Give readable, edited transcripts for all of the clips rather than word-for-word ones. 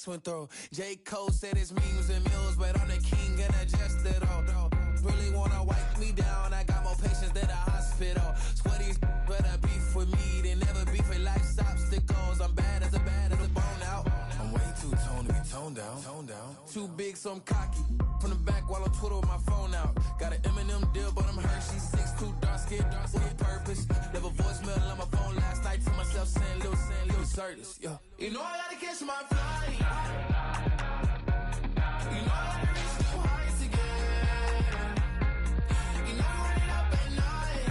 went through. J. Cole said it's memes and mills, but I'm the king and I just did all. Really wanna wipe me down, I got more patience than a hospital. Sweaty better beef with me than never beef with life's obstacles. I'm bad as a bone out. I'm way too toned to be toned down. Too big, so I'm cocky. From the back while I'm Twitter with my phone out. Got an Eminem deal, but I'm Hershey. 6'2", dark skin, with purpose. Never voicemail on my phone last night to myself saying little Curtis. Yeah. You know I gotta catch my flight. You know I gotta reach new heights again. You know I'm running up at night.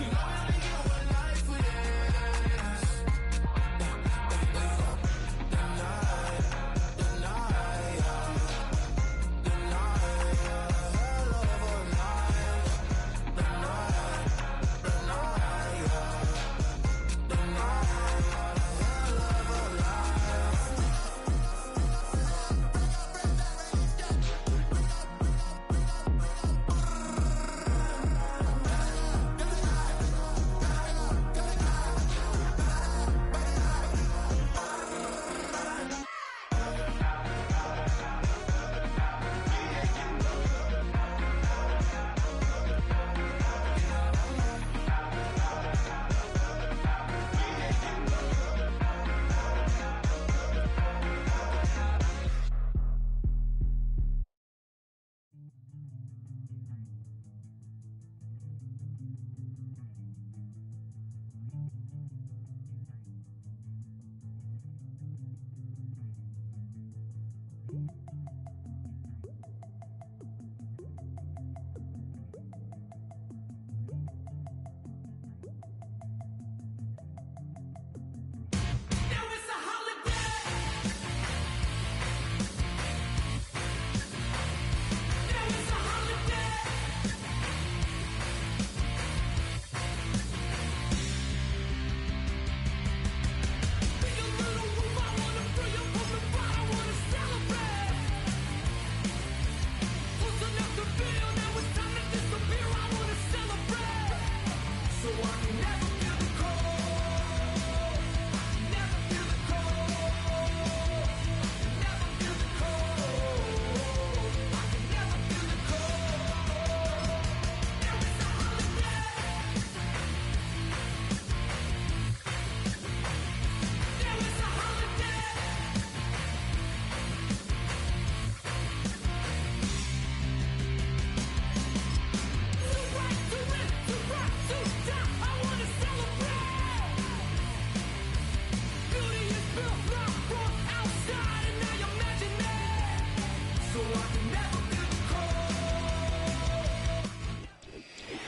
You know I gotta get one life for this.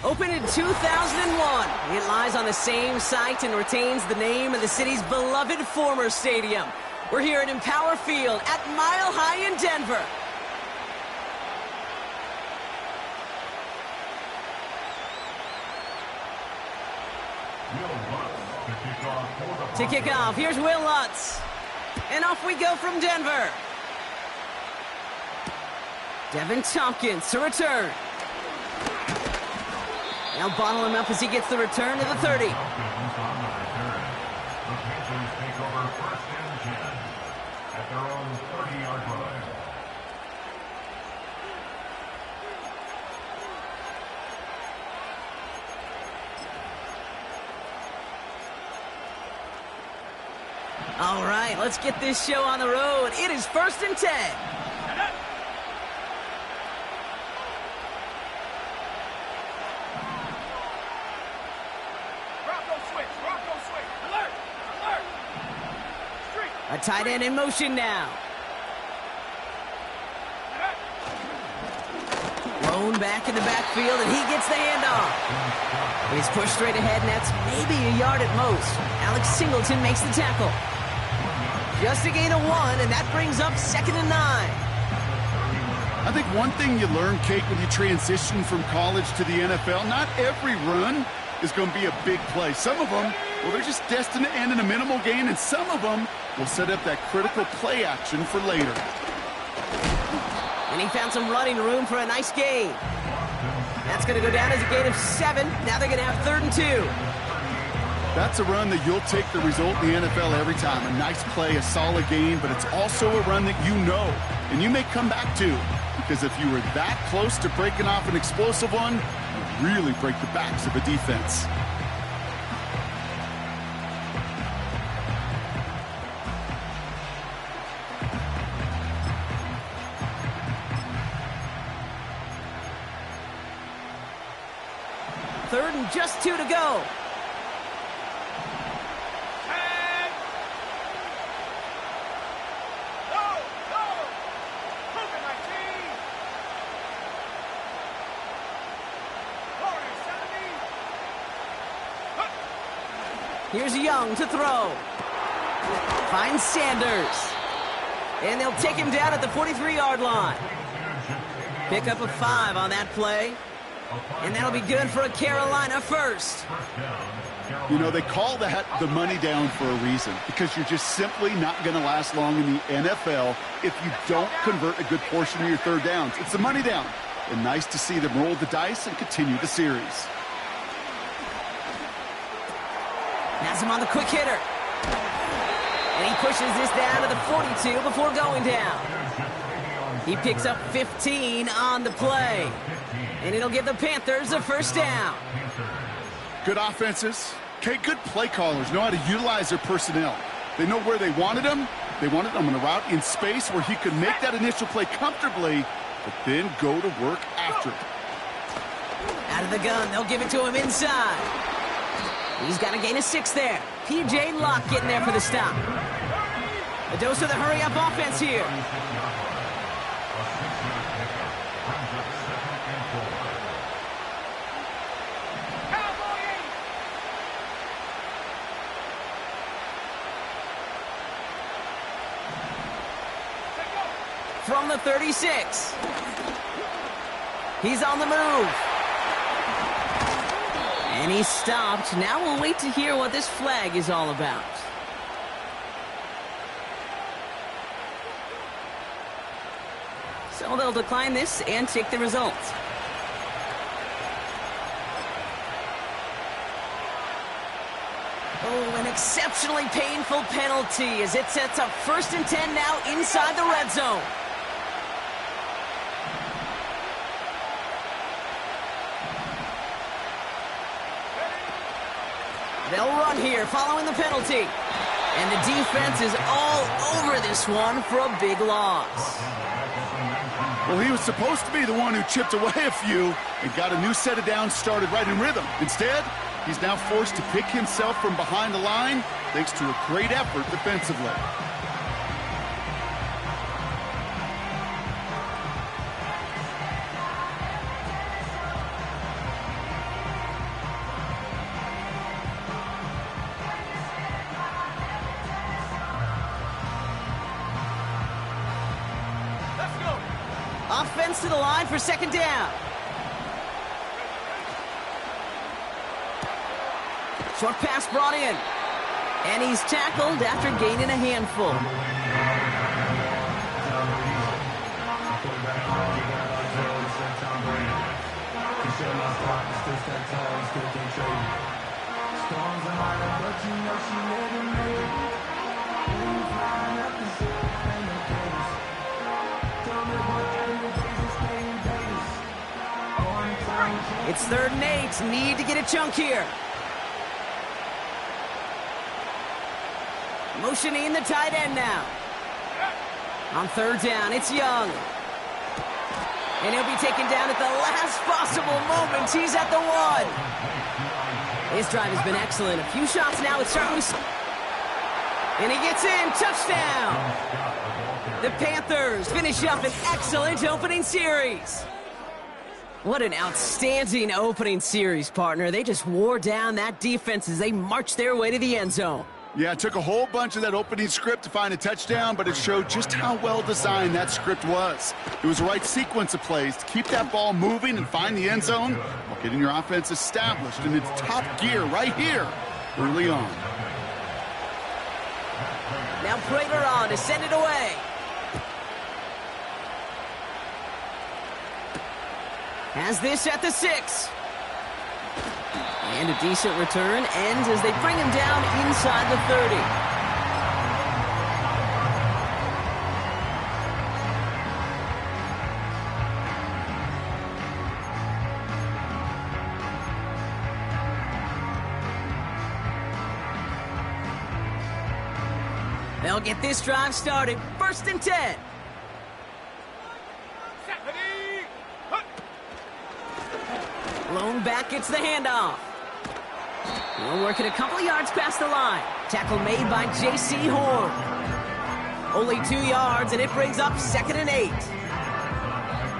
Opened in 2001, it lies on the same site and retains the name of the city's beloved former stadium. We're here at Empower Field at Mile High in Denver. To kick off, here's Will Lutz. And off we go from Denver. Devin Tompkins to return. Now bottle him up as he gets the return to the 30. All right, let's get this show on the road. It is 1st and 10. A tight end in motion now. Blown back in the backfield, and he gets the handoff. He's pushed straight ahead, and that's maybe a yard at most. Alex Singleton makes the tackle. Just a gain of 1, and that brings up 2nd and 9. I think one thing you learn, Kate, when you transition from college to the NFL, not every run is going to be a big play. Some of them, well, they're just destined to end in a minimal gain, and some of them will set up that critical play action for later. And he found some running room for a nice gain. That's going to go down as a gain of 7. Now they're going to have 3rd and 2. That's a run that you'll take the result in the NFL every time. A nice play, a solid game, but it's also a run that you know, and you may come back to. Because if you were that close to breaking off an explosive one, you really break the backs of a defense. Third and just 2 to go. Here's Young to throw. Finds Sanders. And they'll take him down at the 43-yard line. Pick up a 5 on that play. And that'll be good for a Carolina first. You know, they call that the money down for a reason, because you're just simply not going to last long in the NFL if you don't convert a good portion of your third downs. It's the money down. And nice to see them roll the dice and continue the series. Has him on the quick hitter. And he pushes this down to the 42 before going down. He picks up 15 on the play. And it'll give the Panthers a first down. Good offenses. Okay, good play callers know how to utilize their personnel. They know where they wanted him. They wanted him on a route in space where he could make that initial play comfortably, but then go to work after it. Out of the gun, they'll give it to him inside. He's got to gain a 6 there. P.J. Locke getting there for the stop. A dose of the hurry-up offense here. From the 36. He's on the move. And he's stopped. Now we'll wait to hear what this flag is all about. So they'll decline this and take the result. Oh, an exceptionally painful penalty as it sets up 1st and 10 now inside the red zone. They'll run here following the penalty. And the defense is all over this one for a big loss. Well, he was supposed to be the one who chipped away a few and got a new set of downs started right in rhythm. Instead, he's now forced to pick himself from behind the line thanks to a great effort defensively. Offense to the line for 2nd down. Short pass brought in. And he's tackled after gaining a handful. It's 3rd and 8. Need to get a chunk here. Motioning the tight end now. On 3rd down, it's Young. And he'll be taken down at the last possible moment. He's at the 1. His drive has been excellent. A few shots now. It's certainly... And he gets in. Touchdown. The Panthers finish up an excellent opening series. What an outstanding opening series, partner. They just wore down that defense as they marched their way to the end zone. Yeah, it took a whole bunch of that opening script to find a touchdown, but it showed just how well designed that script was. It was the right sequence of plays to keep that ball moving and find the end zone while getting your offense established in its top gear right here early on. Now Prater on to send it away. Has this at the 6. And a decent return ends as they bring him down inside the 30. They'll get this drive started. 1st and 10. Lone back gets the handoff. We're working a couple of yards past the line. Tackle made by J.C. Horn. Only 2 yards, and it brings up 2nd and 8.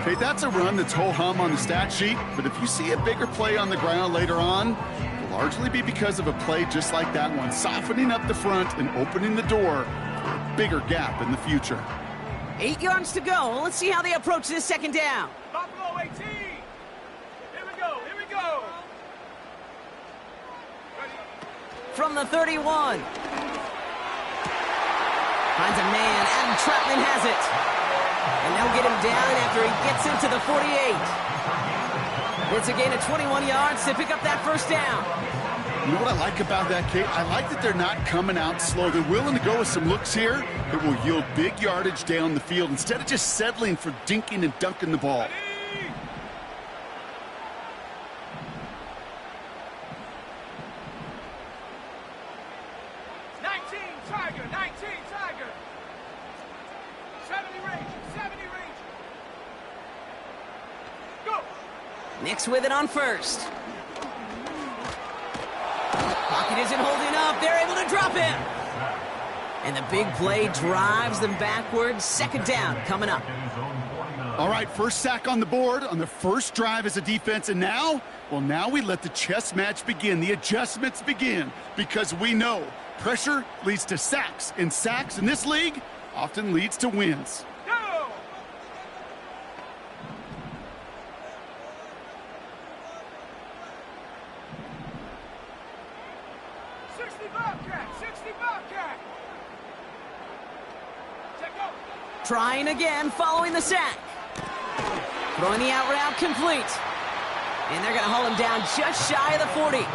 Okay, that's a run that's ho-hum on the stat sheet, but if you see a bigger play on the ground later on, it'll largely be because of a play just like that one, softening up the front and opening the door for a bigger gap in the future. 8 yards to go. Let's see how they approach this 2nd down. Buffalo 18. Here we go. Here we go. From the 31. Finds a man. Adam Troutman has it. And they'll get him down after he gets into the 48. It's a gain of 21 yards to pick up that 1st down. You know what I like about that, Kate? I like that they're not coming out slow. They're willing to go with some looks here that will yield big yardage down the field instead of just settling for dinking and dunking the ball. 19 Tiger. 19 Tiger. 70 Ranger. 70 Ranger. Go. Nix with it on 1st. Pocket isn't holding up. They're able to drop him. And the big play drives them backwards. 2nd down coming up. All right, 1st sack on the board on the 1st drive as a defense. And now, well, now we let the chess match begin. The adjustments begin because we know pressure leads to sacks. And sacks in this league often leads to wins. Go. 60 Bobcat. 60 Bobcat. Check go. Trying again following the sack. Throwing the out route complete. And they're going to haul him down just shy of the 40.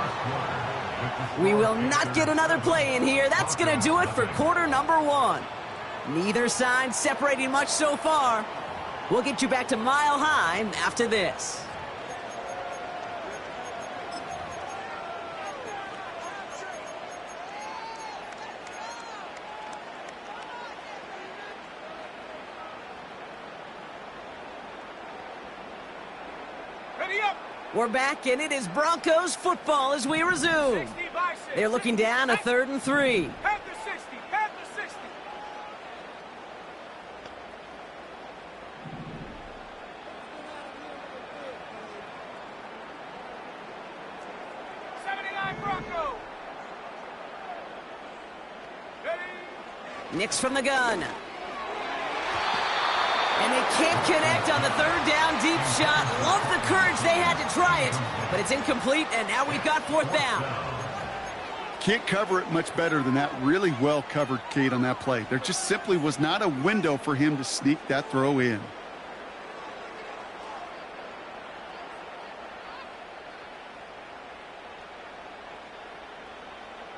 We will not get another play in here. That's going to do it for quarter number 1. Neither side separating much so far. We'll get you back to Mile High after this. Ready up. We're back, and it is Broncos football as we resume. 60 by 6. They're looking down a 3rd and 3. Panther 60. Panther 60. 79 Bronco. Ready. Nix from the gun. And they can't connect on the 3rd down deep shot. Love the courage they had to try it, but it's incomplete, and now we've got 4th down. Can't cover it much better than that. Really well covered, Kate, on that play. There just simply was not a window for him to sneak that throw in.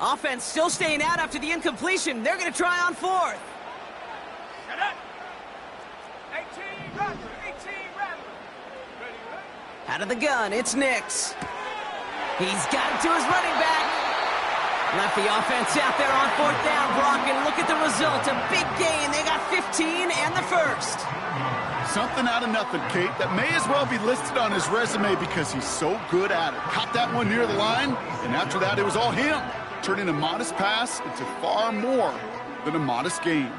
Offense still staying out after the incompletion. They're going to try on 4th. Get up. 18 Rattler. 18 Rattler. Ready, ready. Out of the gun, it's Nix. He's got it to his running back. Left the offense out there on 4th down, Brock, and look at the result. A big gain. They got 15 and the 1st. Something out of nothing, Kate, that may as well be listed on his resume because he's so good at it. Caught that one near the line, and after that, it was all him, turning a modest pass into far more than a modest gain.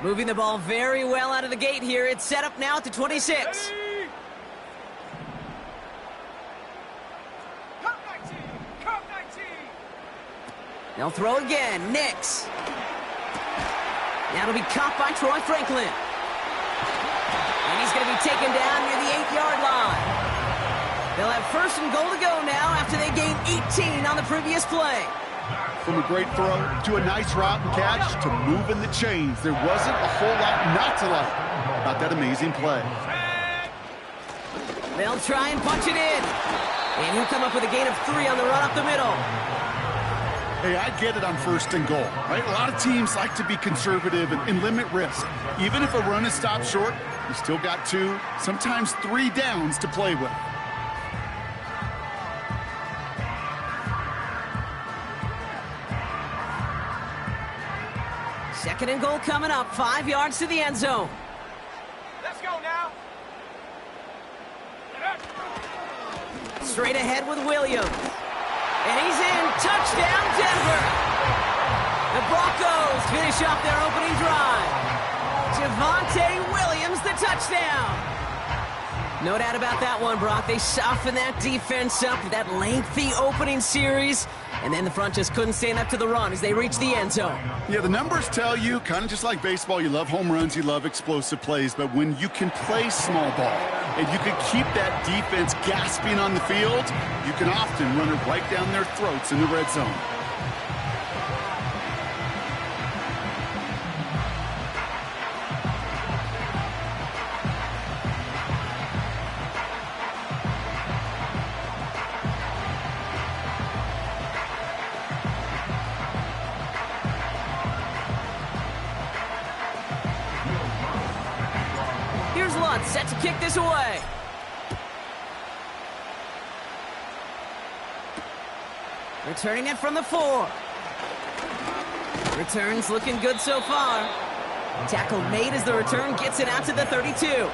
Moving the ball very well out of the gate here. It's set up now at the 26. Ready. Cup 19. Cup 19. They'll throw again. Nix. Now it'll be caught by Troy Franklin. And he's going to be taken down near the 8-yard line. They'll have 1st and goal to go now after they gained 18 on the previous play. From a great throw to a nice route and catch to moving the chains. There wasn't a whole lot not to like about that amazing play. They'll try and punch it in. And he'll come up with a gain of 3 on the run up the middle. Hey, I get it on 1st and goal, right? A lot of teams like to be conservative and limit risk. Even if a run is stopped short, you still got 2, sometimes 3 downs to play with. Second and goal coming up, 5 yards to the end zone. Let's go now. Straight ahead with Williams. And he's in. Touchdown, Denver. The Broncos finish off their opening drive. Javonte Williams, the touchdown. No doubt about that one, Brock. They softened that defense up with that lengthy opening series. And then the front just couldn't stand up to the run as they reached the end zone. Yeah, the numbers tell you, kind of just like baseball, you love home runs, you love explosive plays. But when you can play small ball and you can keep that defense gasping on the field, you can often run it right down their throats in the red zone. Set to kick this away. Returning it from the 4. Returns looking good so far. Tackle made as the return gets it out to the 32.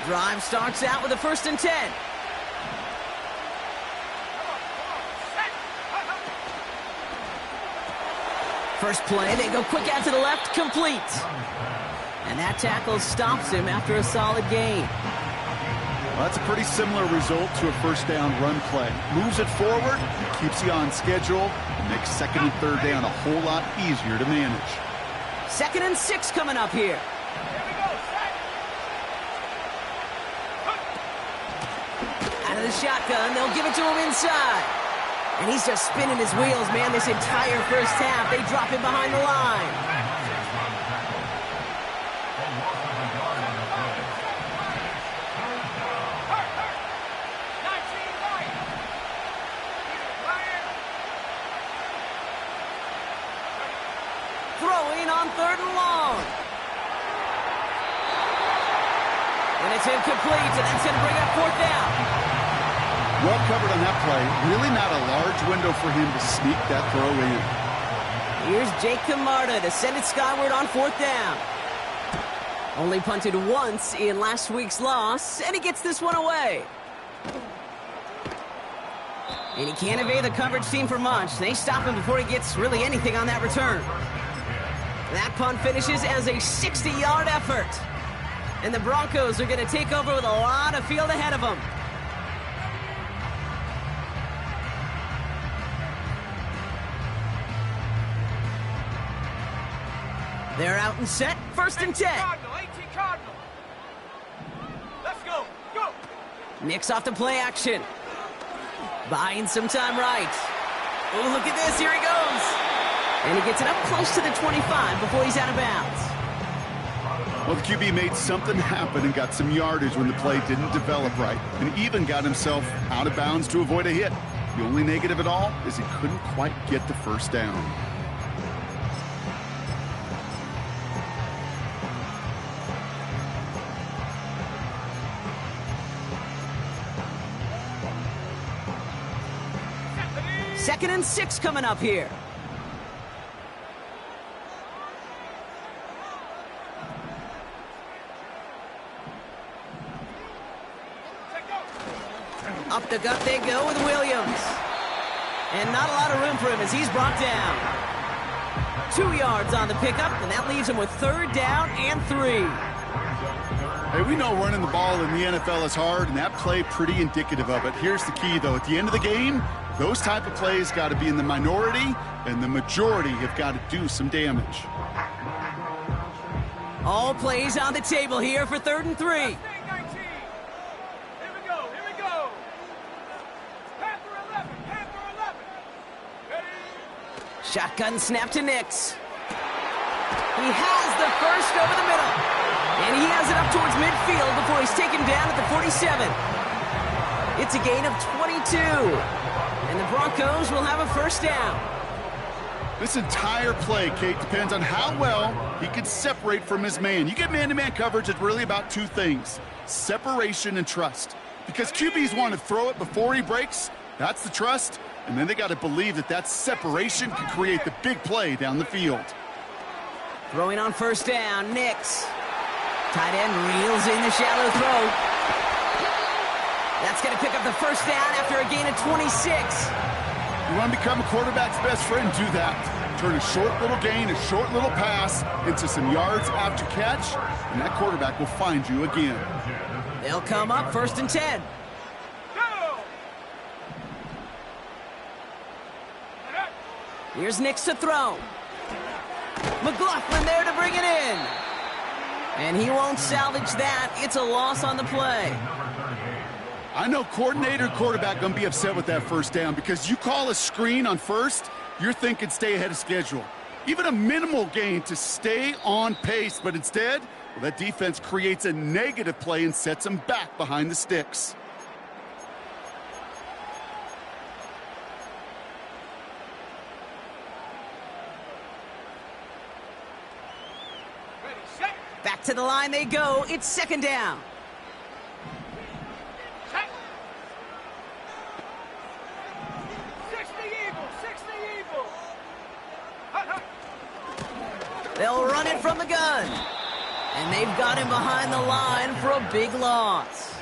Drive starts out with a 1st and 10. First play, they go quick out to the left, complete. And that tackle stops him after a solid gain. Well, that's a pretty similar result to a 1st down run play. Moves it forward, keeps you on schedule, and makes 2nd and 3rd down a whole lot easier to manage. 2nd and 6 coming up here. Out of the shotgun, they'll give it to him inside. And he's just spinning his wheels, man, this entire first half. They drop him behind the line. Throwing on 3rd and long. And it's incomplete, and that's going to bring up 4th down. Well covered on that play. Really not a large window for him to sneak that throw in. Here's Jake Camarda to send it skyward on 4th down. Only punted once in last week's loss, and he gets this one away. And he can't evade the coverage team for much. They stop him before he gets really anything on that return. That punt finishes as a 60-yard effort. And the Broncos are going to take over with a lot of field ahead of them. They're out and set, 1st and 10. Cardinal. Let's go. Go. Mix off the play action. Buying some time right. Oh, look at this. Here he goes. And he gets it up close to the 25 before he's out of bounds. Well, the QB made something happen and got some yardage when the play didn't develop right, and even got himself out of bounds to avoid a hit. The only negative at all is he couldn't quite get the 1st down. Second and 6 coming up here. Up the gut they go with Williams. And not a lot of room for him as he's brought down. 2 yards on the pickup, and that leaves him with 3rd down and 3. Hey, we know running the ball in the NFL is hard, and that play pretty indicative of it. Here's the key, though. At the end of the game, those type of plays got to be in the minority, and the majority have got to do some damage. All plays on the table here for 3rd and 3. Here we go. Panther 11. Ready? Shotgun snap to Nix. He has the first over the middle. And he has it up towards midfield before he's taken down at the 47. It's a gain of 22. And the Broncos will have a first down. This entire play, Kate, depends on how well he can separate from his man. You get man-to-man coverage, it's really about two things: separation and trust. Because QBs want to throw it before he breaks, that's the trust, and then they got to believe that that separation can create the big play down the field. Throwing on first down, Nix. Tight end reels in the shallow throw. That's going to pick up the first down after a gain of 26. You want to become a quarterback's best friend, do that. Turn a short little gain, a short little pass into some yards after catch, and that quarterback will find you again. They'll come up first and 10. Here's Nix to throw. McLaughlin there to bring it in. And he won't salvage that. It's a loss on the play. I know coordinator and quarterback going to be upset with that first down because you call a screen on first, you're thinking stay ahead of schedule. Even a minimal gain to stay on pace, but instead, well, that defense creates a negative play and sets them back behind the sticks. Back to the line they go. It's second down. They'll run it from the gun. And they've got him behind the line for a big loss.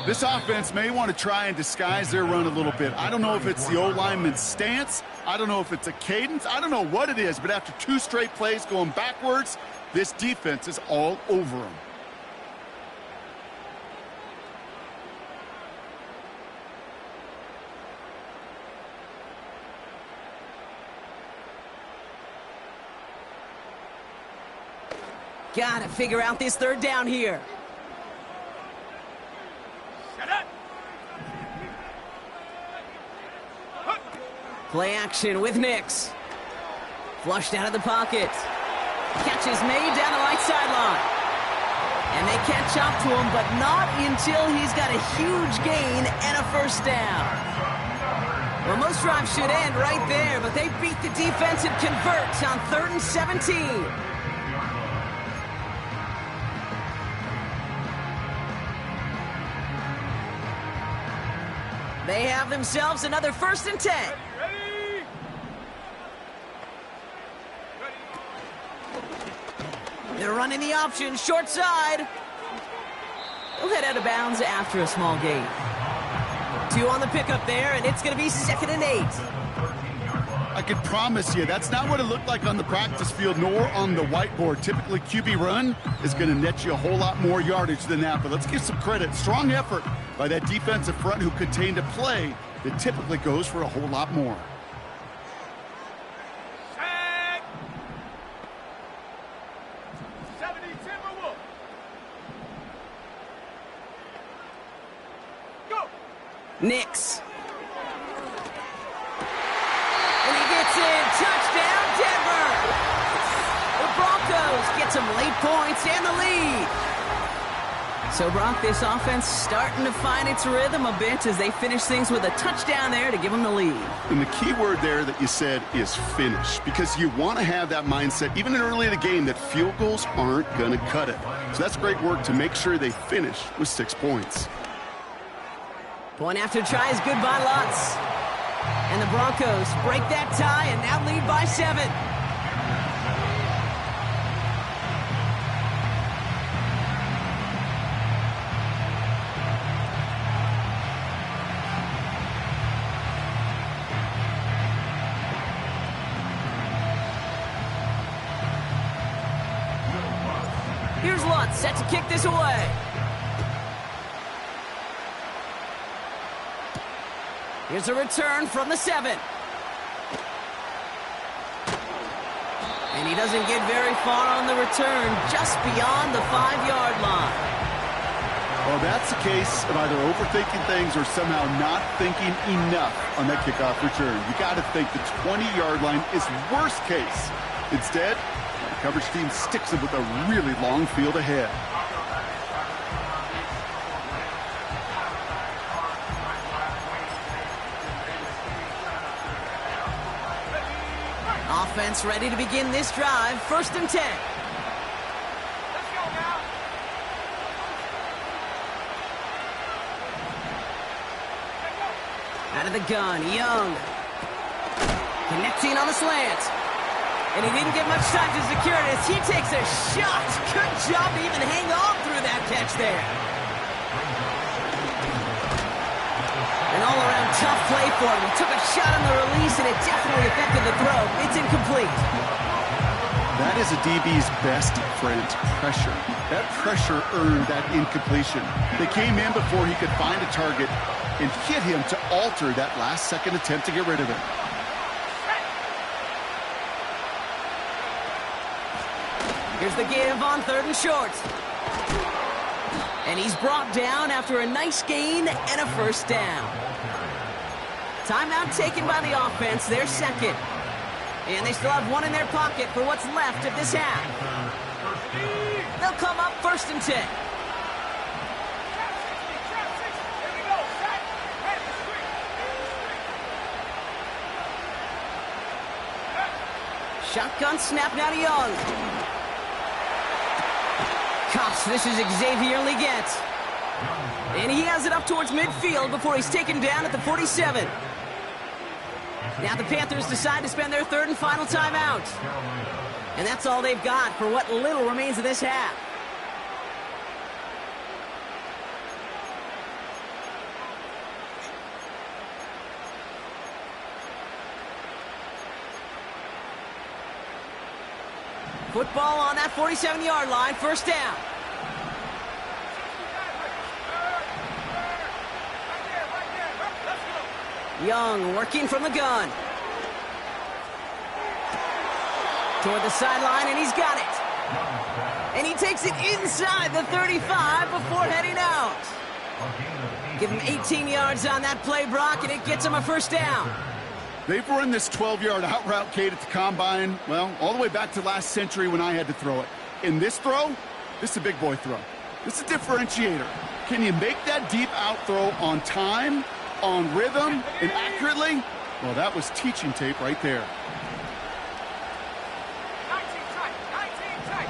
This offense may want to try and disguise their run a little bit. I don't know if it's the O-lineman's stance. I don't know if it's a cadence. I don't know what it is, but after two straight plays going backwards, this defense is all over them. Gotta figure out this third down here. Play action with Nix. Flushed out of the pocket. Catch is made down the right sideline. And they catch up to him, but not until he's got a huge gain and a first down. Well, most drives should end right there, but they beat the defense and convert on 3rd and 17. They have themselves another 1st and 10. Ready? They're running the option, short side. They'll head out of bounds after a small gain. 2 on the pickup there, and it's going to be 2nd and 8. I can promise you that's not what it looked like on the practice field nor on the whiteboard. Typically, QB run is going to net you a whole lot more yardage than that. But let's give some credit. Strong effort by that defensive front who contained a play that typically goes for a whole lot more. Sack. 70 Timberwolves. Go. Nix. And he gets in. Touchdown, Denver. The Broncos get some late points and the lead. So, Brock, this offense starting to find its rhythm a bit as they finish things with a touchdown there to give them the lead. And the key word there that you said is finish, because you want to have that mindset, even early in the game, that field goals aren't going to cut it. So that's great work to make sure they finish with 6 points. Point after try is good by Lutz. And the Broncos break that tie and now lead by 7. Here's Lutz, set to kick this away. Here's a return from the 7. And he doesn't get very far on the return, just beyond the 5-yard line. Well, that's the case of either overthinking things or somehow not thinking enough on that kickoff return. You got to think the 20-yard line is worst case. Instead, Coverage team sticks him with a really long field ahead. Offense ready to begin this drive. 1st and 10. Out of the gun, Young. Connecting on the slant. And he didn't get much time to secure it as he takes a shot. Good job to even hang on through that catch there. An all-around tough play for him. He took a shot on the release, and it definitely affected the throw. It's incomplete. That is a DB's best friend, pressure. That pressure earned that incompletion. They came in before he could find a target and hit him to alter that last-second attempt to get rid of it. Here's the give on 3rd and short. And he's brought down after a nice gain and a 1st down. Timeout taken by the offense, their 2nd. And they still have 1 in their pocket for what's left of this half. They'll come up 1st and 10. Shotgun snap now to Young. Gosh, this is Xavier Leggett. And he has it up towards midfield before he's taken down at the 47. Now the Panthers decide to spend their 3rd and final timeout. And that's all they've got for what little remains of this half. Football on that 47-yard line, 1st down. Young working from the gun. Toward the sideline, and he's got it. And he takes it inside the 35 before heading out. Give him 18 yards on that play, Brock, and it gets him a 1st down. They've run this 12-yard out route, Kate, at the combine, well, all the way back to last century when I had to throw it. In this throw, this is a big boy throw. This is a differentiator. Can you make that deep out throw on time, on rhythm, and accurately? Well, that was teaching tape right there. 19 tight.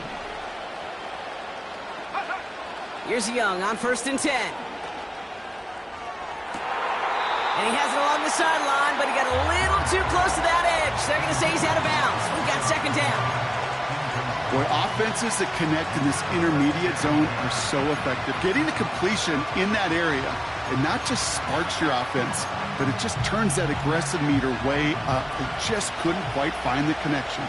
Here's Young on 1st and 10. And he has it along the sideline, but he got a little too close to that edge. They're going to say he's out of bounds. We've got 2nd down. Boy, offenses that connect in this intermediate zone are so effective. Getting the completion in that area, it not just sparks your offense, but it just turns that aggressive meter way up. They just couldn't quite find the connection.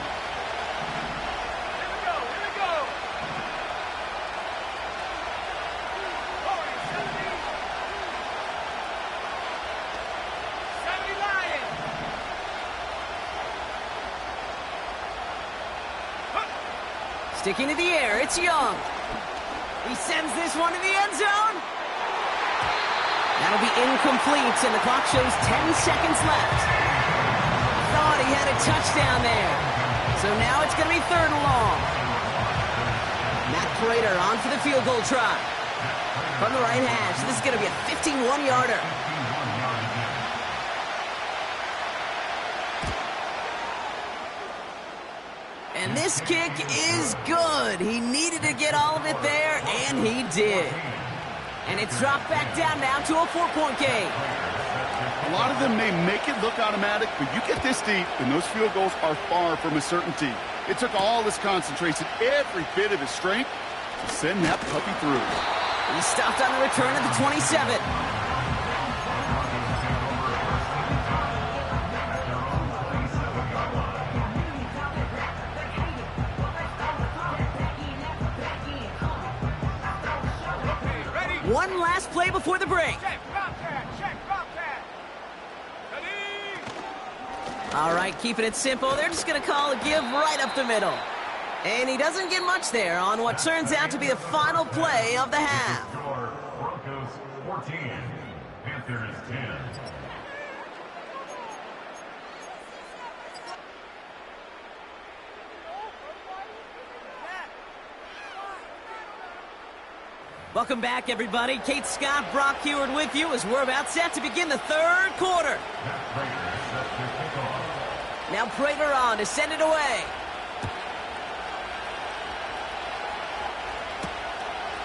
Sticking to the air, it's Young. He sends this one to the end zone. That'll be incomplete, and the clock shows 10 seconds left. Thought he had a touchdown there. So now it's going to be 3rd and long. Matt Prater on for the field goal try. From the right hash, this is going to be a 51-yarder. And this kick is good. He needed to get all of it there, and he did. And it's dropped back down now to a 4-point game. A lot of them may make it look automatic, but you get this deep, and those field goals are far from a certainty. It took all his concentration, every bit of his strength, to send that puppy through. He stopped on the return at the 27. One last play before the break. Check, Bobcat. Ready? All right, keeping it simple. They're just going to call a give right up the middle. And he doesn't get much there on what turns out to be the final play of the half. Broncos 14, Panthers 10. Welcome back, everybody. Kate Scott, Brock Heward with you as we're about set to begin the third quarter. Now Prater on to send it away.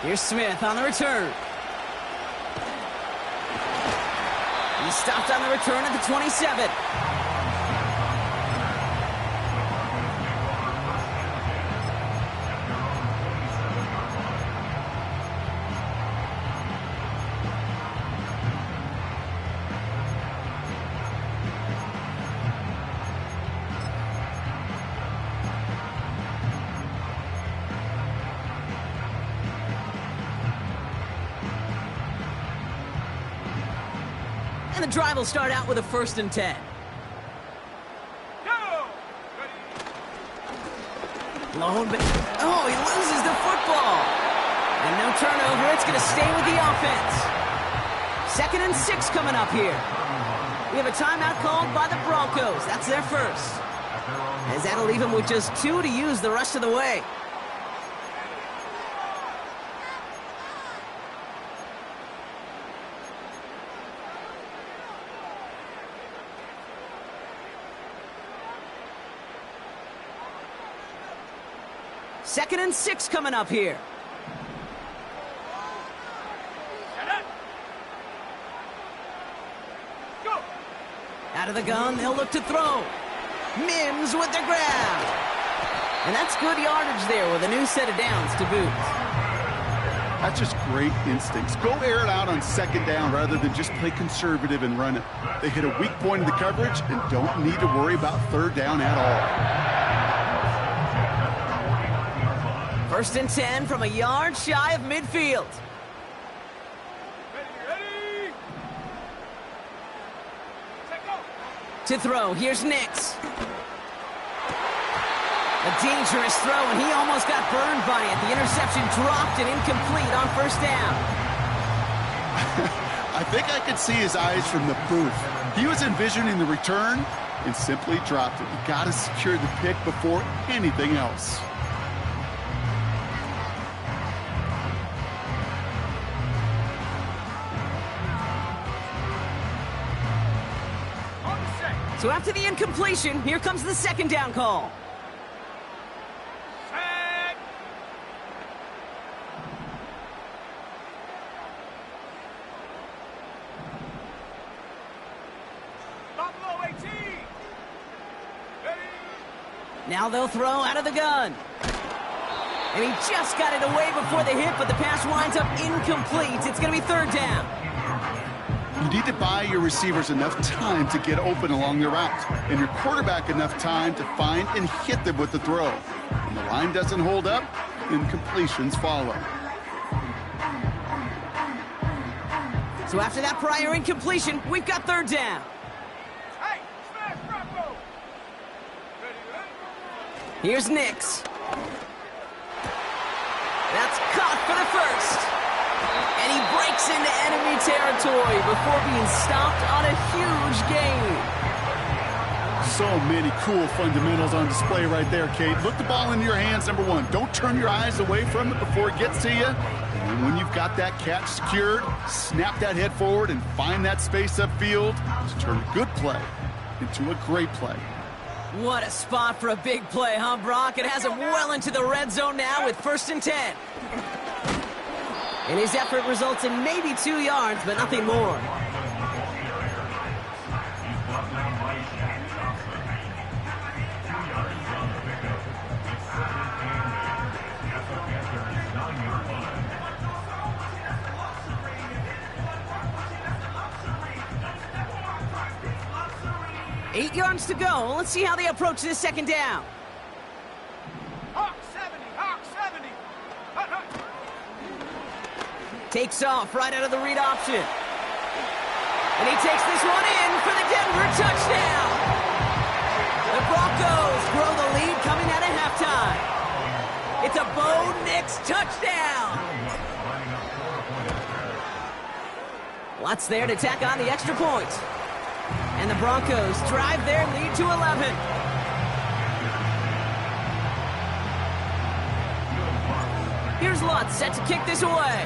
Here's Smith on the return. He stopped on the return at the 27. And the drive will start out with a 1st and 10. Oh, he loses the football. And no turnover. It's going to stay with the offense. 2nd and 6 coming up here. We have a timeout called by the Broncos. That's their first. As that'll leave them with just 2 to use the rest of the way. Second and 6 coming up here. Go. Out of the gun, they'll look to throw. Mims with the grab. And that's good yardage there with a new set of downs to boot. That's just great instincts. Go air it out on 2nd down rather than just play conservative and run it. They hit a weak point in the coverage and don't need to worry about 3rd down at all. 1st and 10 from a yard shy of midfield. Ready. Set, go. To throw, here's Nix. A dangerous throw, and he almost got burned by it. The interception dropped and incomplete on 1st down. I think I could see his eyes from the booth. He was envisioning the return and simply dropped it. You got to secure the pick before anything else. So after the incompletion, here comes the 2nd down call. Set. Buffalo 18. Ready. Now they'll throw out of the gun. And he just got it away before the hit, but the pass winds up incomplete. It's going to be 3rd down. You need to buy your receivers enough time to get open along the route, and your quarterback enough time to find and hit them with the throw. When the line doesn't hold up, incompletions follow. So after that prior incompletion, we've got 3rd down. Hey, smash Bronco. Ready. Here's Nix. That's caught for the 1st. And he breaks into enemy territory before being stopped on a huge gain. So many cool fundamentals on display right there, Kate. Look the ball into your hands, number 1. Don't turn your eyes away from it before it gets to you. And when you've got that catch secured, snap that head forward and find that space upfield to turn a good play into a great play. What a spot for a big play, huh, Brock? It has him well into the red zone now with 1st and 10. And his effort results in maybe 2 yards, but nothing more. Eight yards to go. Let's see how they approach this 2nd down. Hawk 70. Hawk 70. Hut, hut. Takes off right out of the read option. And he takes this one in for the Denver touchdown. The Broncos grow the lead coming out of halftime. It's a Bo Nix touchdown. Watts there to tack on the extra point. And the Broncos drive their lead to 11. Here's Lutz set to kick this away.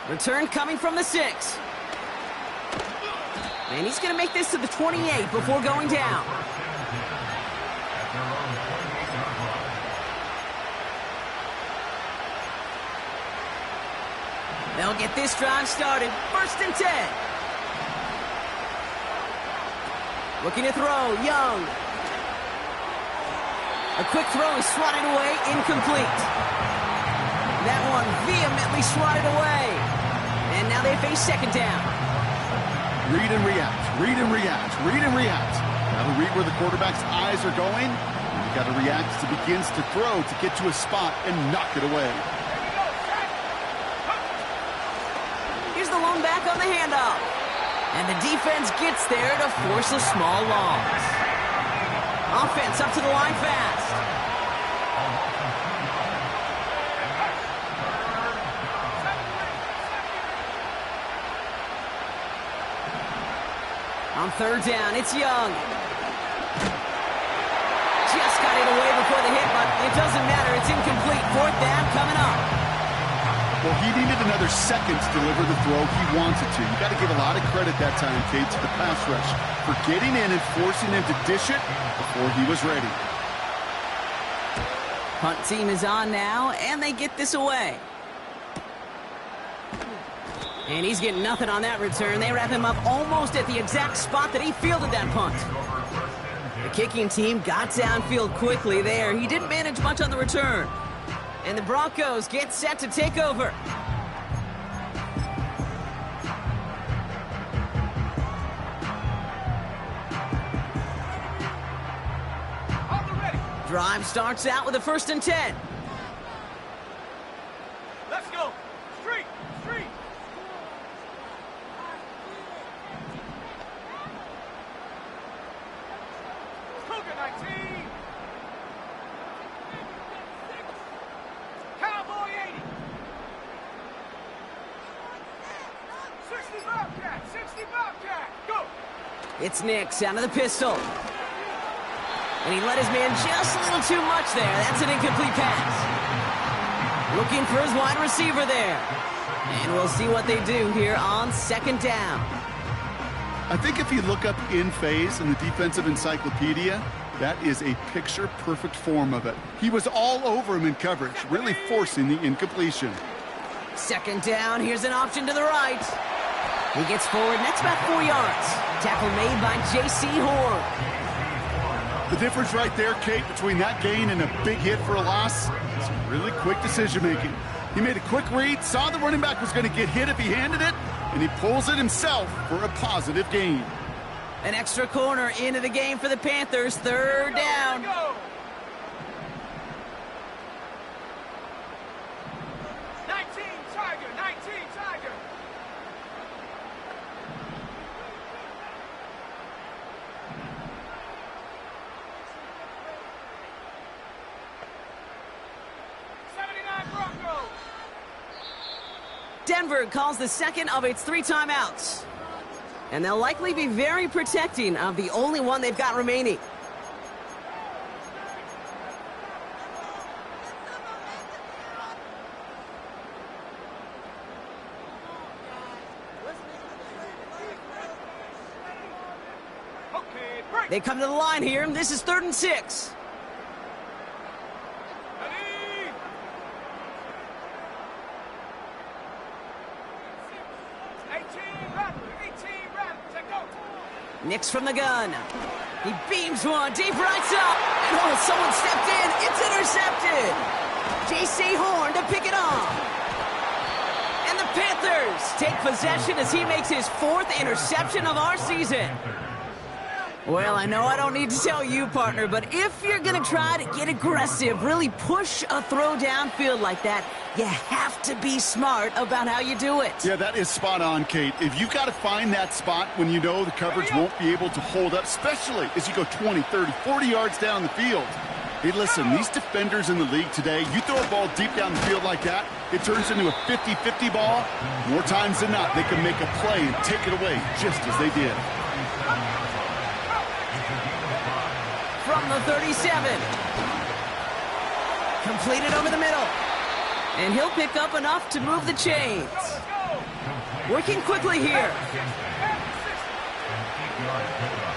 Return coming from the 6. And he's going to make this to the 28 before going down. They'll get this drive started. 1st and 10. Looking to throw, Young. A quick throw is swatted away, incomplete. That one vehemently swatted away. And now they face 2nd down. Read and react, read and react, read and react. Got to read where the quarterback's eyes are going. And you got to react as he begins to throw to get to a spot and knock it away. Here's the lone back on the handoff. And the defense gets there to force a small loss. Offense up to the line fast. On 3rd down, it's Young. Just got it away before the hit, but it doesn't matter. It's incomplete. 4th down coming up. Well, he needed another second to deliver the throw he wanted to. You got to give a lot of credit that time, Kate, to the pass rush for getting in and forcing him to dish it before he was ready. Punt team is on now, and they get this away. And he's getting nothing on that return. They wrap him up almost at the exact spot that he fielded that punt. The kicking team got downfield quickly there. He didn't manage much on the return. And the Broncos get set to take over. Drive starts out with a 1st and 10. Let's go. Street. Cougar 19. Cowboy 80. 60 Bobcat. Go. It's Nix out of the pistol. And he let his man just a little too much there. That's an incomplete pass. Looking for his wide receiver there. And we'll see what they do here on 2nd down. I think if you look up in phase in the defensive encyclopedia, that is a picture-perfect form of it. He was all over him in coverage, really forcing the incompletion. 2nd down, here's an option to the right. He gets forward, and that's about 4 yards. Tackle made by J.C. Horn. The difference right there, Kate, between that gain and a big hit for a loss is really quick decision-making. He made a quick read, saw the running back was going to get hit if he handed it, and he pulls it himself for a positive gain. An extra corner into the game for the Panthers. 3rd down. 19 Tiger. Denver calls the 2nd of its 3 timeouts. And they'll likely be very protecting of the only one they've got remaining. They come to the line here. This is 3rd and 6. Nix from the gun. He beams one deep right side. And oh, someone stepped in. It's intercepted. J.C. Horn to pick it off. And the Panthers take possession as he makes his 4th interception of our season. Well, I know I don't need to tell you, partner, but if you're going to try to get aggressive, really push a throw downfield like that, you have to be smart about how you do it. Yeah, that is spot on, Kate. If you've got to find that spot when you know the coverage won't be able to hold up, especially as you go 20, 30, 40 yards down the field. Hey, listen, these defenders in the league today, you throw a ball deep down the field like that, it turns into a 50-50 ball. More times than not, they can make a play and take it away just as they did. From the 37. Completed over the middle. And he'll pick up enough to move the chains. Working quickly here. An 8-yard pickup.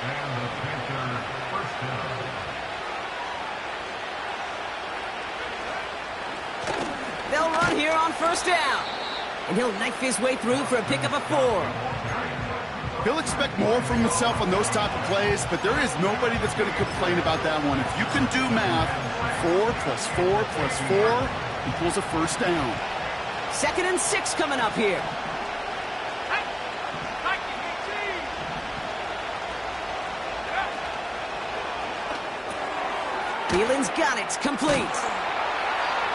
And the Panther first down. They'll run here on first down. And he'll knife his way through for a pickup of 4. He'll expect more from himself on those type of plays, but there is nobody that's going to complain about that one. If you can do math, 4 plus 4 plus 4 equals a first down. 2nd and 6 coming up here. Thielen's got it. Complete.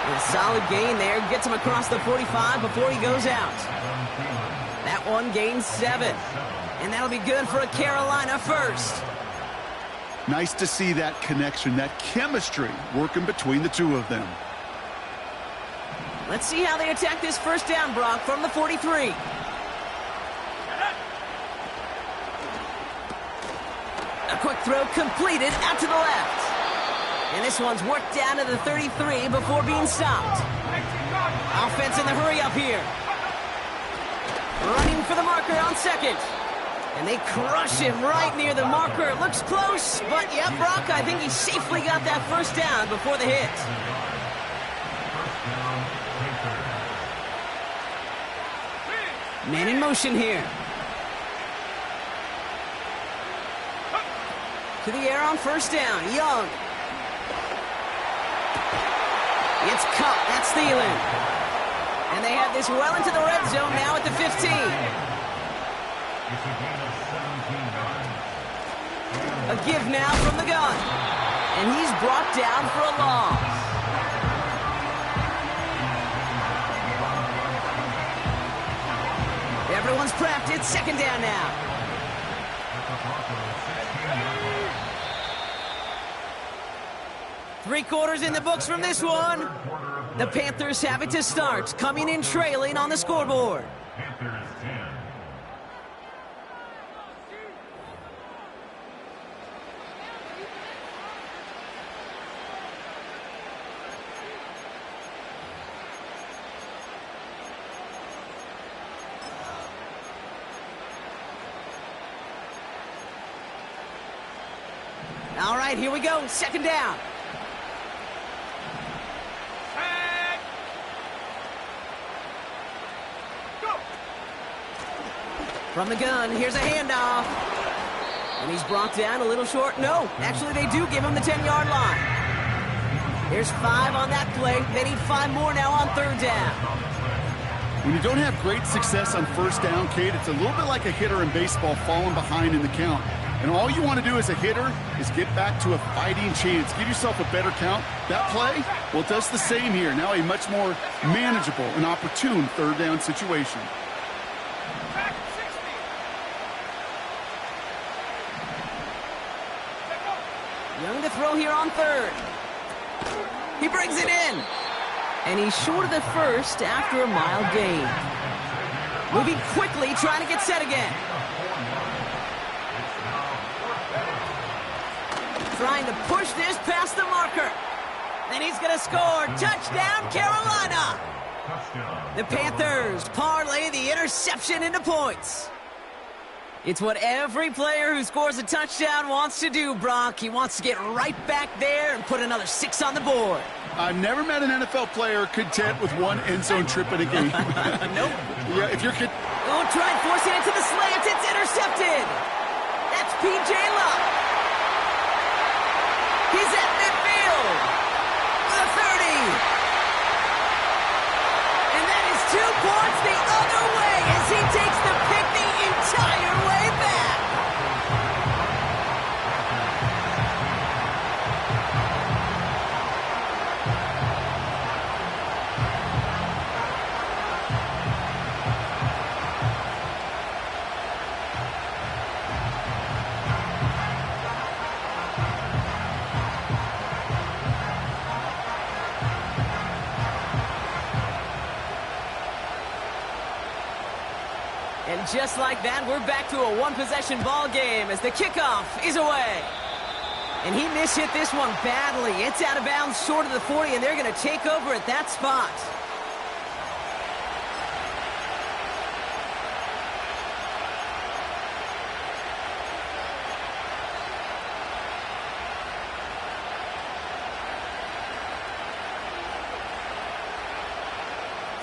A solid gain there. Gets him across the 45 before he goes out. That one gains 7. And that'll be good for a Carolina first. Nice to see that connection, that chemistry working between the two of them. Let's see how they attack this first down, Brock, from the 43. A quick throw completed out to the left. And this one's worked down to the 33 before being stopped. Offense in the hurry up here. Running for the marker on 2nd. And they crush him right near the marker. It looks close, but yeah, Brock, I think he safely got that first down before the hit. Man in motion here. To the air on first down. Young. It's Cup. That's Thielen. And they have this well into the red zone now at the 15. A give now from the gun. And he's brought down for a loss. Everyone's prepped. It's 2nd down now. Three quarters in the books from this one. The Panthers have it to start, coming in trailing on the scoreboard. Panthers 10. All right, here we go. 2nd down. From the gun, here's a handoff. And he's brought down a little short. No, actually they do give him the 10-yard line. There's 5 on that play. They need 5 more now on 3rd down. When you don't have great success on first down, Kate, it's a little bit like a hitter in baseball falling behind in the count. And all you want to do as a hitter is get back to a fighting chance. Give yourself a better count. That play, well, it does the same here. Now a much more manageable and opportune 3rd down situation. Young to throw here on 3rd. He brings it in. And he's short of the first after a mild gain. Moving quickly, trying to get set again. Trying to push this past the marker. And he's going to score. Touchdown, Carolina. The Panthers parlay the interception into points. It's what every player who scores a touchdown wants to do, Brock. He wants to get right back there and put another 6 on the board. I've never met an NFL player content with one end zone trip in a game. Nope. Yeah, if you're... Oh, try and force it into the slant. It's intercepted. That's P.J. Luck. He's at midfield. The 30. And that is 2 points the other way as he takes the pick the entire way back. And just like that, we're back to a one-possession ball game as the kickoff is away. And he mishit this one badly. It's out of bounds short of the 40, and they're going to take over at that spot.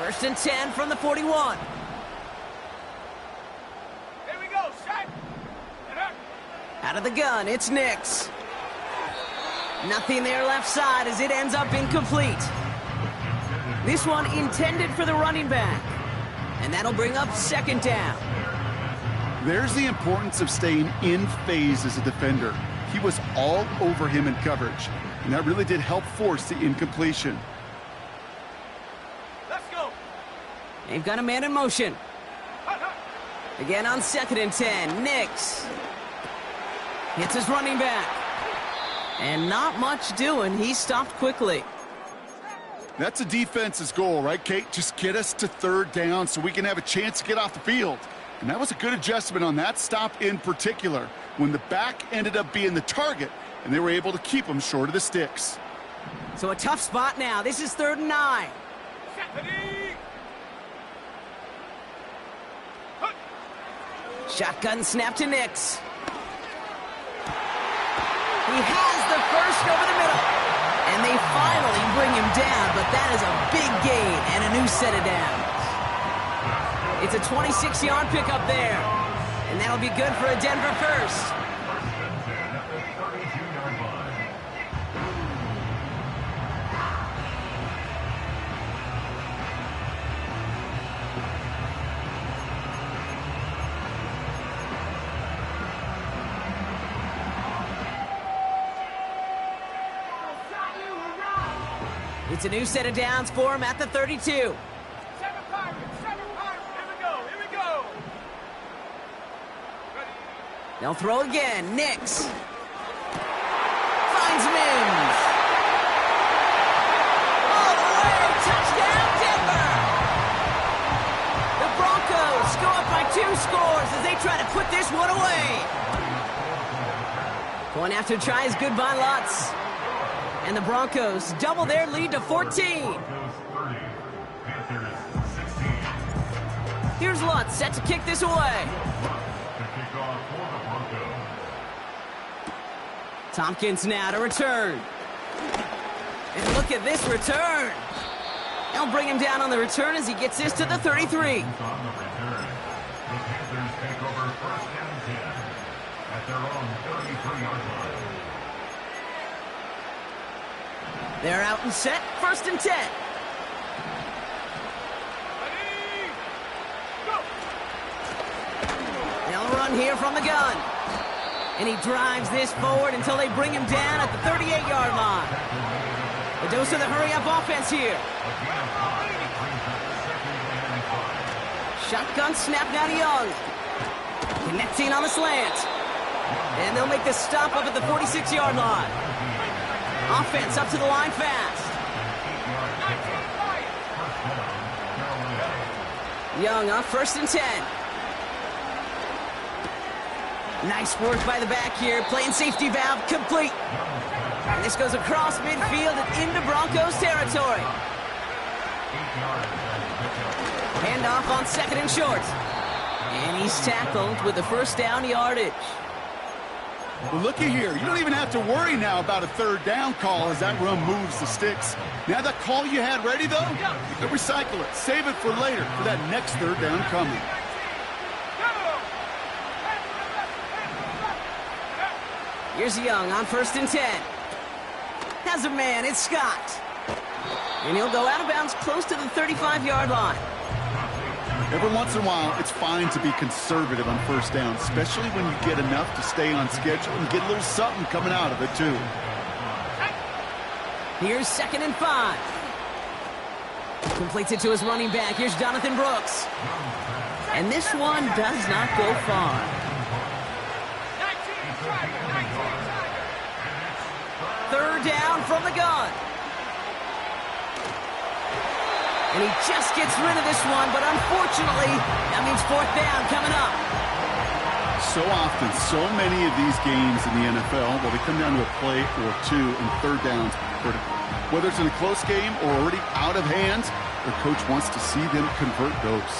First and 10 from the 41. Here we go, shot. Out of the gun, it's Nix. Nothing there left side as it ends up incomplete. This one intended for the running back. And that'll bring up second down. There's the importance of staying in phase as a defender. He was all over him in coverage, and that really did help force the incompletion. Let's go. They've got a man in motion. Hut, hut. Again on second and 10, Nix. Hits his running back. And not much doing. He stopped quickly. That's a defense's goal, right, Kate? Just get us to third down so we can have a chance to get off the field. And that was a good adjustment on that stop in particular, when the back ended up being the target, and they were able to keep him short of the sticks. So a tough spot now. This is 3rd and 9. Ready. Hut. Shotgun snap to Nix. He has the first over the middle. And they finally bring him down, but that is a big gain and a new set of downs. It's a 26-yard pickup there. And that'll be good for a Denver first. It's a new set of downs for him at the 32. 7 Pirates, 7 Pirates. Here we go, here we go. Ready. They'll throw again. Nix. Finds Mims. All the way. Touchdown, Denver. The Broncos go up by 2 scores as they try to put this one away. Going after tries goodbye Lutz. And the Broncos double their lead to 14. Here's Lutz set to kick this away. Tompkins now to return. And look at this return. They'll bring him down on the return as he gets this to the 33. They're out and set, 1st and 10. Ready. Go. They'll run here from the gun. And he drives this forward until they bring him down at the 38-yard line. A dose of the hurry-up offense here. Shotgun snap now to Young. Connecting on the slant. And they'll make the stop up at the 46-yard line. Offense up to the line fast. Young on 1st and 10. Nice work by the back here. Playing safety valve complete. And this goes across midfield and into Broncos territory. Handoff on 2nd and short. And he's tackled with the first down yardage. Well, looky here. You don't even have to worry now about a third down call as that run moves the sticks. Now that call you had ready, though, you can recycle it. Save it for later for that next third down coming. Here's Young on 1st and 10. Has a man, it's Scott. And he'll go out of bounds close to the 35-yard line. Every once in a while, it's fine to be conservative on first down, especially when you get enough to stay on schedule and get a little something coming out of it, too. Here's 2nd and 5. Completes it to his running back. Here's Jonathan Brooks. And this one does not go far. 3rd down from the gun. And he just gets rid of this one, but unfortunately, that means 4th down coming up. So often, so many of these games in the NFL, well, they come down to a play or two, and third downs critical. Whether it's in a close game or already out of hand, the coach wants to see them convert those.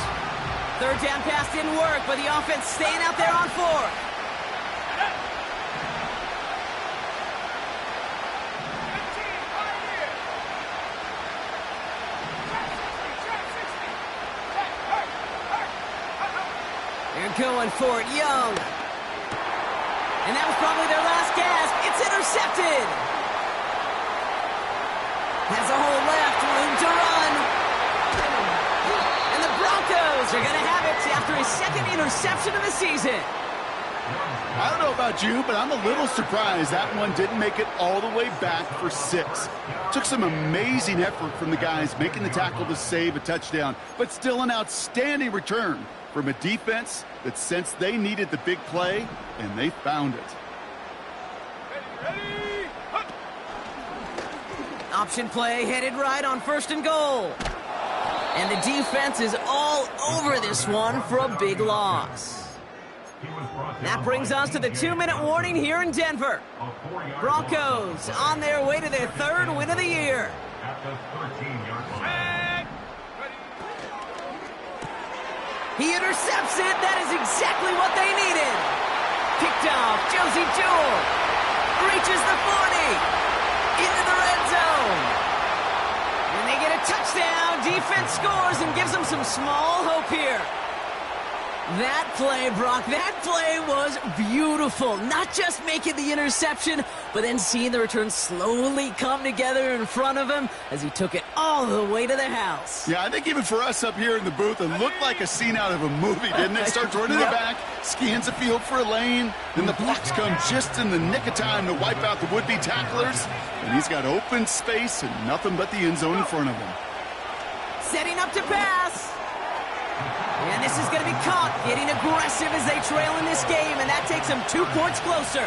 3rd down pass didn't work, but the offense staying out there on 4th. going for it, Young. And that was probably their last gasp. It's intercepted. Has a hole left, room to run. And the Broncos are going to have it after his second interception of the season. I don't know about you, but I'm a little surprised that one didn't make it all the way back for 6. Took some amazing effort from the guys making the tackle to save a touchdown, but still an outstanding return from a defense that sensed they needed the big play, and they found it. Option play headed right on 1st and goal. And the defense is all over this one for a big loss. That brings us to the 2-minute warning here in Denver. Broncos on their way to their 3rd win of the year. He intercepts it. That is exactly what they needed. Picked off. Josie Jewell reaches the 40 into the red zone. And they get a touchdown. Defense scores and gives them some small hope here. That play, Brock, that play was beautiful. Not just making the interception, but then seeing the return slowly come together in front of him as he took it all the way to the house. Yeah, I think even for us up here in the booth, it looked like a scene out of a movie, didn't it? Starts running the back, scans the field for a lane, then the blocks come just in the nick of time to wipe out the would-be tacklers, and he's got open space and nothing but the end zone in front of him. Setting up to pass. And this is going to be caught, getting aggressive as they trail in this game, and that takes them 2 points closer.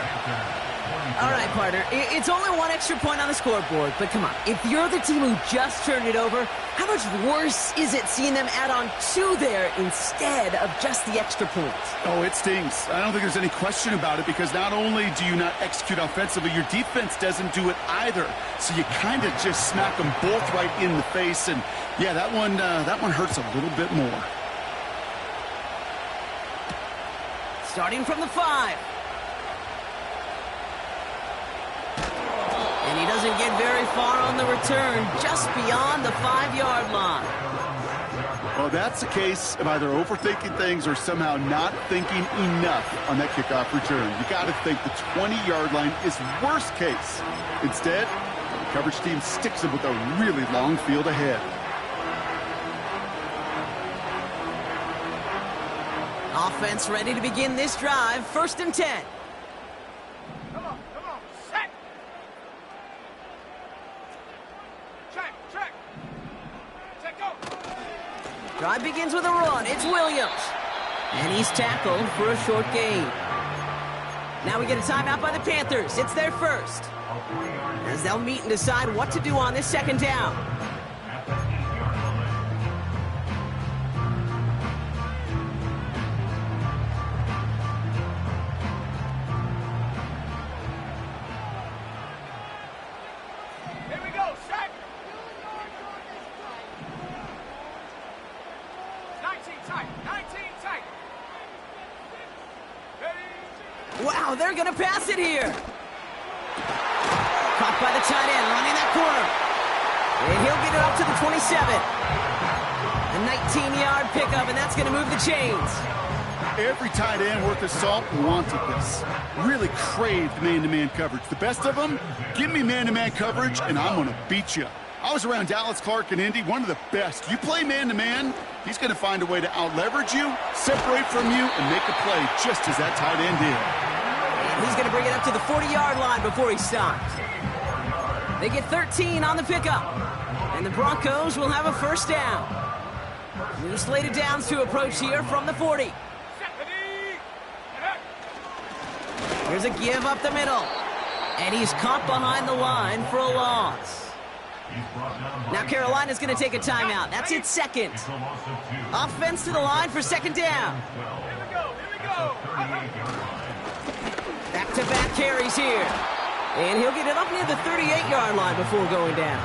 All right, partner, it's only 1 extra point on the scoreboard, but come on, if you're the team who just turned it over, how much worse is it seeing them add on 2 there instead of just the extra points? Oh, it stings. I don't think there's any question about it, because not only do you not execute offensively, your defense doesn't do it either. So you kind of just smack them both right in the face, and yeah, that one hurts a little bit more. Starting from the 5. And he doesn't get very far on the return, just beyond the 5-yard line. Well, that's a case of either overthinking things or somehow not thinking enough on that kickoff return. You got to think the 20-yard line is worst case. Instead, the coverage team sticks him with a really long field ahead. Offense ready to begin this drive. 1st and 10. Come on, set. Check, go. Drive begins with a run. It's Williams. And he's tackled for a short gain. Now we get a timeout by the Panthers. It's their first. As they'll meet and decide what to do on this 2nd down. Wow, they're going to pass it here. Caught by the tight end, running that corner. And he'll get it up to the 27. A 19-yard pickup, and that's going to move the chains. Every tight end worth his salt wanted this. Really craved man-to-man coverage. The best of them, give me man-to-man coverage, and I'm going to beat you. I was around Dallas Clark and Indy, one of the best. You play man-to-man, he's going to find a way to out-leverage you, separate from you, and make a play just as that tight end did. And he's going to bring it up to the 40-yard line before he stops. They get 13 on the pickup, and the Broncos will have a 1st down. New slated downs to approach here from the 40. Here's a give up the middle, and he's caught behind the line for a loss. Now Carolina's going to take a timeout. That's its 2nd. Offense to the line for 2nd down. Here we go. Back-to-back carries here. And he'll get it up near the 38-yard line before going down.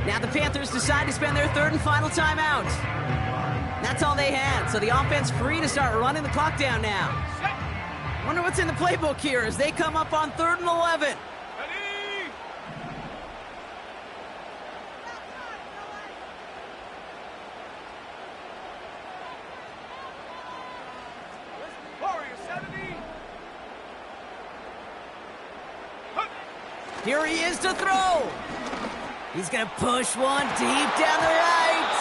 Now the Panthers decide to spend their 3rd and final timeout. That's all they had, so the offense free to start running the clock down now. Wonder what's in the playbook here as they come up on 3rd and 11. Here he is to throw. He's going to push one deep down the right.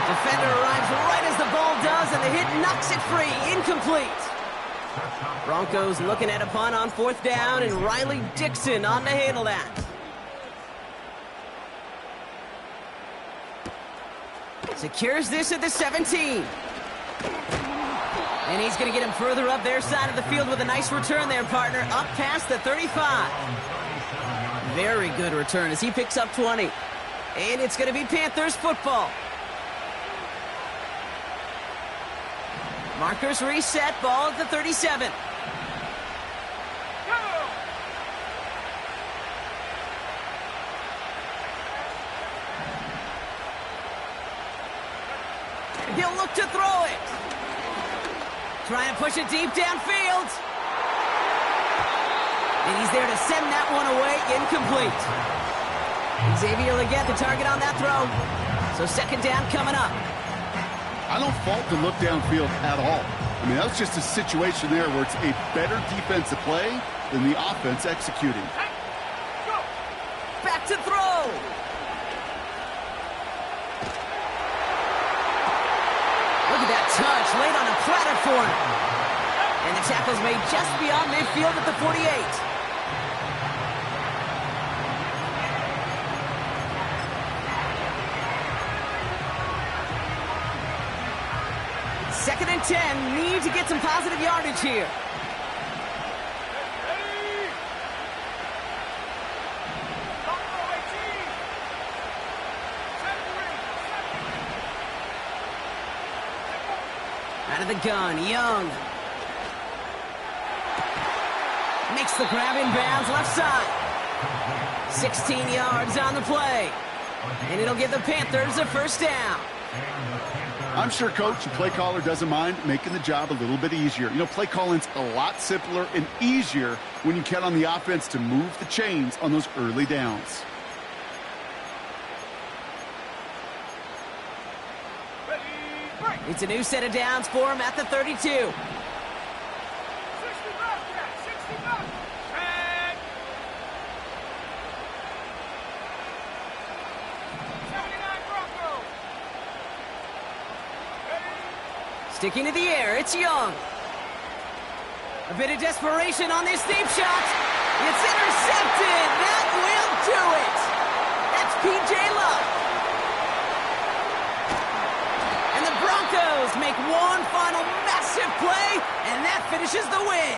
Defender arrives right as the ball does, and the hit knocks it free. Incomplete. Broncos looking at a punt on 4th down, and Riley Dixon on to handle that. Secures this at the 17. And he's going to get him further up their side of the field with a nice return there, partner, up past the 35. Very good return as he picks up 20. And it's going to be Panthers football. Markers reset, ball at the 37. He'll look to throw it. Trying to push it deep downfield. And he's there to send that one away, incomplete. Xavier Legette, the target on that throw. So 2nd down coming up. I don't fault the look downfield at all. I mean, that was just a situation there where it's a better defensive play than the offense executing. Back to throw. Look at that touch, laid on a platter for him. And the tackle's made just beyond midfield at the 48. Second and 10, need to get some positive yardage here. Out of the gun, Young. Makes the grab in bounds, left side. 16 yards on the play. And it'll give the Panthers a 1st down. I'm sure coach and play caller doesn't mind making the job a little bit easier. You know, play calling's a lot simpler and easier when you count on the offense to move the chains on those early downs. It's a new set of downs for him at the 32. 60 back, 60 back. And 79 Broncos. Sticking to the air, it's Young. A bit of desperation on this deep shot. It's intercepted. That will do it. That's P.J. Luck. And the Broncos make one final massive play, and that finishes the win.